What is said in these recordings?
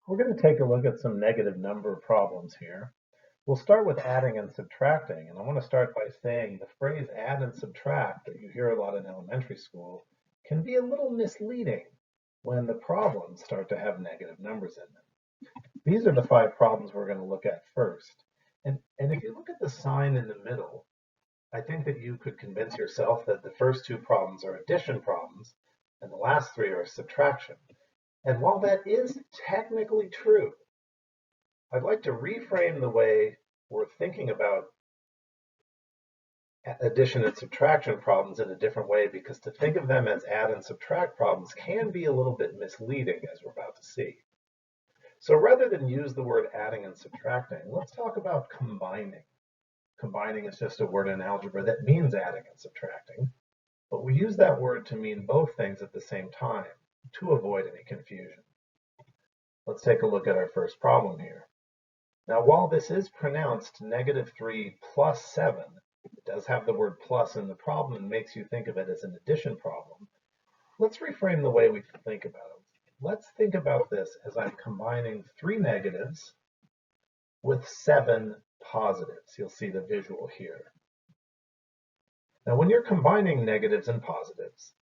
We're going to take a look at some negative number problems here. We'll start with adding and subtracting, and I want to start by saying the phrase add and subtract that you hear a lot in elementary school can be a little misleading when the problems start to have negative numbers in them. These are the 5 problems we're going to look at first. And if you look at the sign in the middle, I think that you could convince yourself that the first 2 problems are addition problems and the last 3 are subtraction. And while that is technically true, I'd like to reframe the way we're thinking about addition and subtraction problems in a different way, because to think of them as add and subtract problems can be a little bit misleading, as we're about to see. So rather than use the word adding and subtracting, let's talk about combining. Combining is just a word in algebra that means adding and subtracting, but we use that word to mean both things at the same time to avoid any confusion. Let's take a look at our first problem here. Now, while this is pronounced -3 plus 7, it does have the word plus in the problem and makes you think of it as an addition problem. Let's reframe the way we think about it. Let's think about this as I'm combining 3 negatives with 7 positives. You'll see the visual here. Now, when you're combining negatives and positives,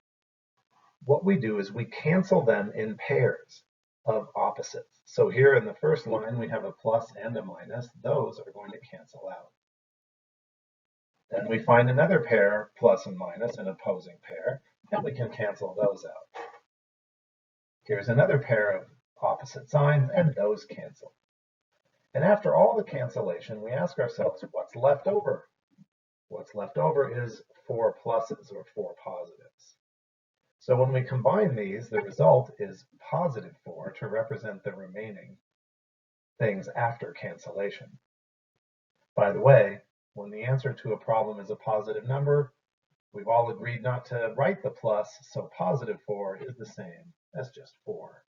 what we do is we cancel them in pairs of opposites. So here in the first line, we have a plus and a minus. Those are going to cancel out. Then we find another pair, plus and minus, an opposing pair, and we can cancel those out. Here's another pair of opposite signs, and those cancel. And after all the cancellation, we ask ourselves, what's left over? What's left over is 4 pluses or 4 positives. So when we combine these, the result is +4 to represent the remaining things after cancellation. By the way, when the answer to a problem is a positive number, we've all agreed not to write the plus, so +4 is the same as just 4.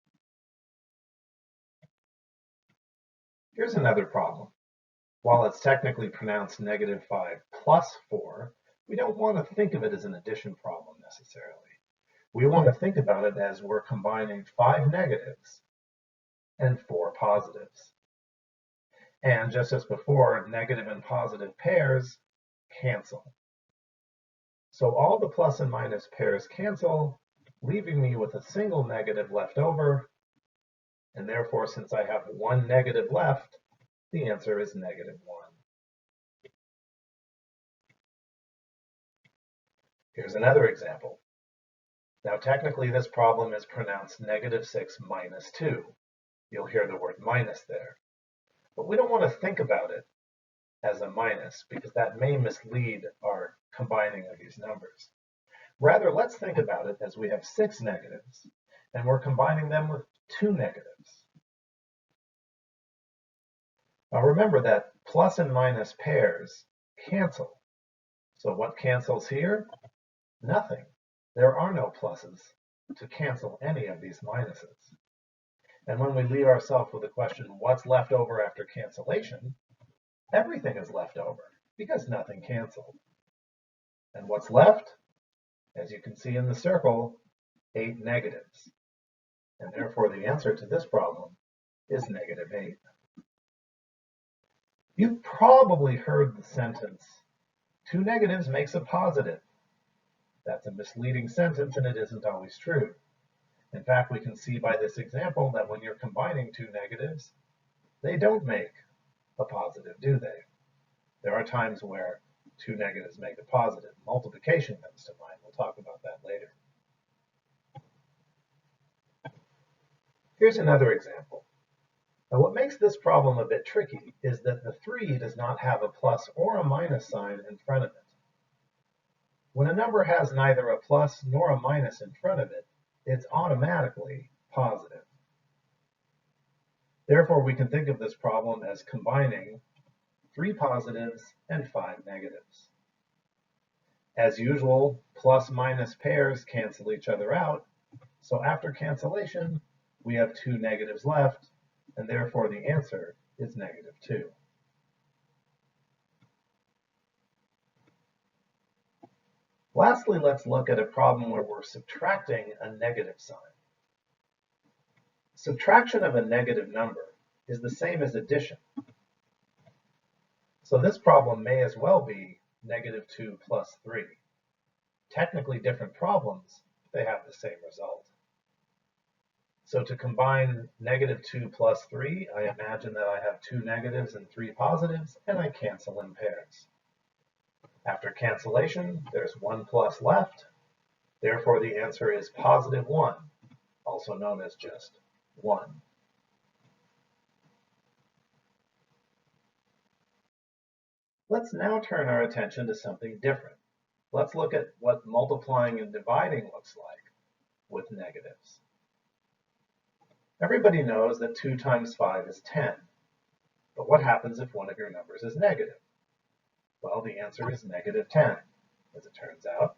Here's another problem. While it's technically pronounced -5 plus 4, we don't want to think of it as an addition problem necessarily. We want to think about it as we're combining 5 negatives and 4 positives. And just as before, negative and positive pairs cancel. So all the plus and minus pairs cancel, leaving me with a single negative left over. And therefore, since I have 1 negative left, the answer is -1. Here's another example. Now, technically, this problem is pronounced -6 minus 2. You'll hear the word minus there. But we don't want to think about it as a minus, because that may mislead our combining of these numbers. Rather, let's think about it as we have 6 negatives, and we're combining them with 2 negatives. Now remember that plus and minus pairs cancel. So what cancels here? Nothing. There are no pluses to cancel any of these minuses. And when we leave ourselves with the question, what's left over after cancellation? Everything is left over because nothing canceled. And what's left? As you can see in the circle, 8 negatives. And therefore the answer to this problem is -8. You've probably heard the sentence, 2 negatives makes a positive. That's a misleading sentence, and it isn't always true. In fact, we can see by this example that when you're combining 2 negatives, they don't make a positive, do they? There are times where 2 negatives make a positive. Multiplication comes to mind. We'll talk about that later. Here's another example. Now, what makes this problem a bit tricky is that the 3 does not have a plus or a minus sign in front of it. When a number has neither a plus nor a minus in front of it, it's automatically positive. Therefore, we can think of this problem as combining 3 positives and 5 negatives. As usual, plus-minus pairs cancel each other out, so after cancellation, we have 2 negatives left, and therefore the answer is -2. Lastly, let's look at a problem where we're subtracting a negative sign. Subtraction of a negative number is the same as addition. So this problem may as well be -2 plus 3. Technically different problems, they have the same result. So to combine -2 plus 3, I imagine that I have 2 negatives and 3 positives, and I cancel in pairs. After cancellation, there's 1 plus left. Therefore, the answer is +1, also known as just 1. Let's now turn our attention to something different. Let's look at what multiplying and dividing looks like with negatives. Everybody knows that 2 times 5 is 10. But what happens if one of your numbers is negative? Well, the answer is -10, as it turns out.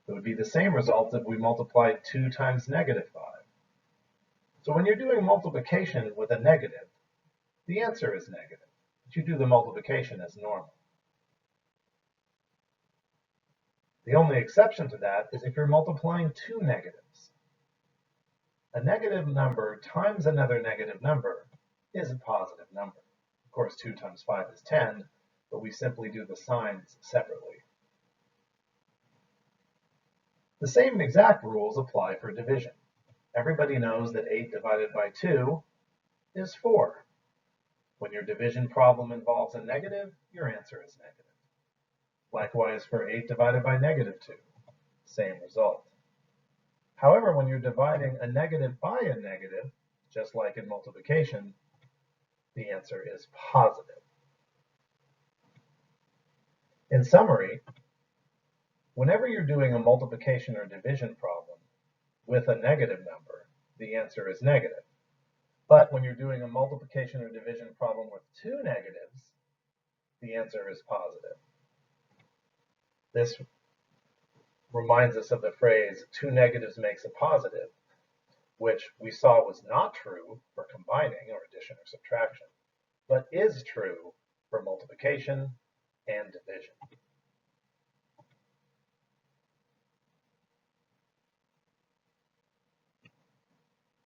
It would be the same result if we multiplied 2 times -5. So when you're doing multiplication with a negative, the answer is negative, but you do the multiplication as normal. The only exception to that is if you're multiplying 2 negatives. A negative number times another negative number is a positive number. Of course, 2 times 5 is 10, but we simply do the signs separately. The same exact rules apply for division. Everybody knows that 8 divided by 2 is 4. When your division problem involves a negative, your answer is negative. Likewise for 8 divided by -2, same result. However, when you're dividing a negative by a negative, just like in multiplication, the answer is positive. In summary, whenever you're doing a multiplication or division problem with a negative number, the answer is negative. But when you're doing a multiplication or division problem with 2 negatives, the answer is positive. This reminds us of the phrase, 2 negatives makes a positive, which we saw was not true for combining or addition or subtraction, but is true for multiplication and division.